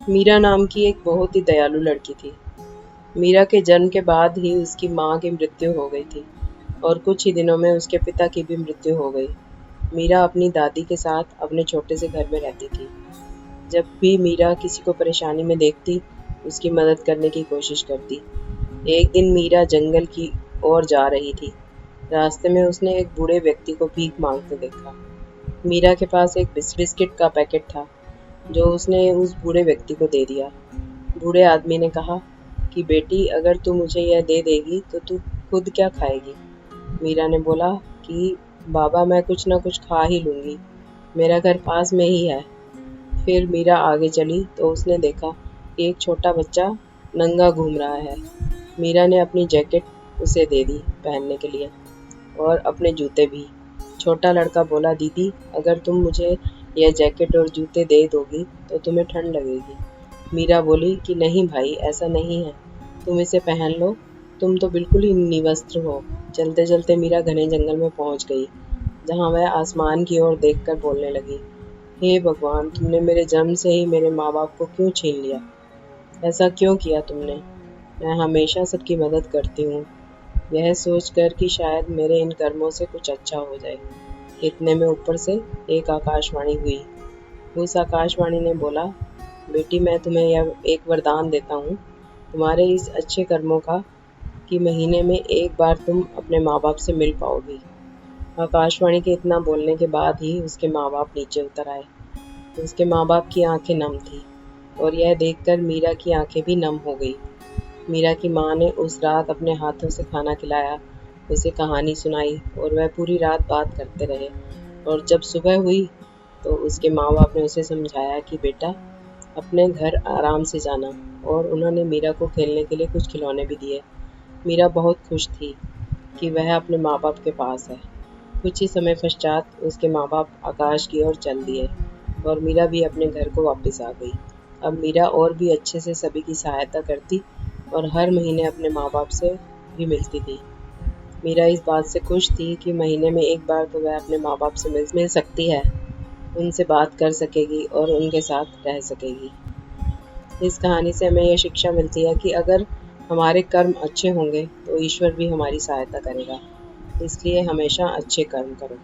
मीरा नाम की एक बहुत ही दयालु लड़की थी। मीरा के जन्म के बाद ही उसकी माँ की मृत्यु हो गई थी और कुछ ही दिनों में उसके पिता की भी मृत्यु हो गई। मीरा अपनी दादी के साथ अपने छोटे से घर में रहती थी। जब भी मीरा किसी को परेशानी में देखती, उसकी मदद करने की कोशिश करती। एक दिन मीरा जंगल की ओर जा रही थी। रास्ते में उसने एक बूढ़े व्यक्ति को भीख मांगते देखा। मीरा के पास एक बिस्किट का पैकेट था, जो उसने उस बूढ़े व्यक्ति को दे दिया। बूढ़े आदमी ने कहा कि बेटी, अगर तू मुझे यह दे देगी तो तू खुद क्या खाएगी? मीरा ने बोला कि बाबा, मैं कुछ ना कुछ खा ही लूँगी, मेरा घर पास में ही है। फिर मीरा आगे चली तो उसने देखा कि एक छोटा बच्चा नंगा घूम रहा है। मीरा ने अपनी जैकेट उसे दे दी पहनने के लिए और अपने जूते भी। छोटा लड़का बोला, दीदी, अगर तुम मुझे यह जैकेट और जूते दे दोगी तो तुम्हें ठंड लगेगी। मीरा बोली कि नहीं भाई, ऐसा नहीं है, तुम इसे पहन लो, तुम तो बिल्कुल ही निवस्त्र हो। चलते चलते मीरा घने जंगल में पहुंच गई, जहां वह आसमान की ओर देखकर बोलने लगी, हे भगवान, तुमने मेरे जन्म से ही मेरे माँ बाप को क्यों छीन लिया? ऐसा क्यों किया तुमने? मैं हमेशा सबकी मदद करती हूँ, यह सोचकर कि शायद मेरे इन कर्मों से कुछ अच्छा हो जाए। इतने में ऊपर से एक आकाशवाणी हुई। उस आकाशवाणी ने बोला, बेटी, मैं तुम्हें यह एक वरदान देता हूँ, तुम्हारे इस अच्छे कर्मों का कि महीने में एक बार तुम अपने माँ बाप से मिल पाओगी। आकाशवाणी के इतना बोलने के बाद ही उसके माँ बाप नीचे उतर आए। उसके माँ बाप की आंखें नम थी और यह देखकर मीरा की आंखें भी नम हो गई। मीरा की माँ ने उस रात अपने हाथों से खाना खिलाया, उसे कहानी सुनाई और वह पूरी रात बात करते रहे। और जब सुबह हुई तो उसके माँ बाप ने उसे समझाया कि बेटा, अपने घर आराम से जाना, और उन्होंने मीरा को खेलने के लिए कुछ खिलौने भी दिए। मीरा बहुत खुश थी कि वह अपने माँ बाप के पास है। कुछ ही समय पश्चात उसके माँ बाप आकाश की ओर चल दिए और मीरा भी अपने घर को वापस आ गई। अब मीरा और भी अच्छे से सभी की सहायता करती और हर महीने अपने माँ बाप से भी मिलती थी। मीरा इस बात से खुश थी कि महीने में एक बार तो वह अपने माँ बाप से मिल सकती है, उनसे बात कर सकेगी और उनके साथ रह सकेगी। इस कहानी से हमें यह शिक्षा मिलती है कि अगर हमारे कर्म अच्छे होंगे तो ईश्वर भी हमारी सहायता करेगा। इसलिए हमेशा अच्छे कर्म करो।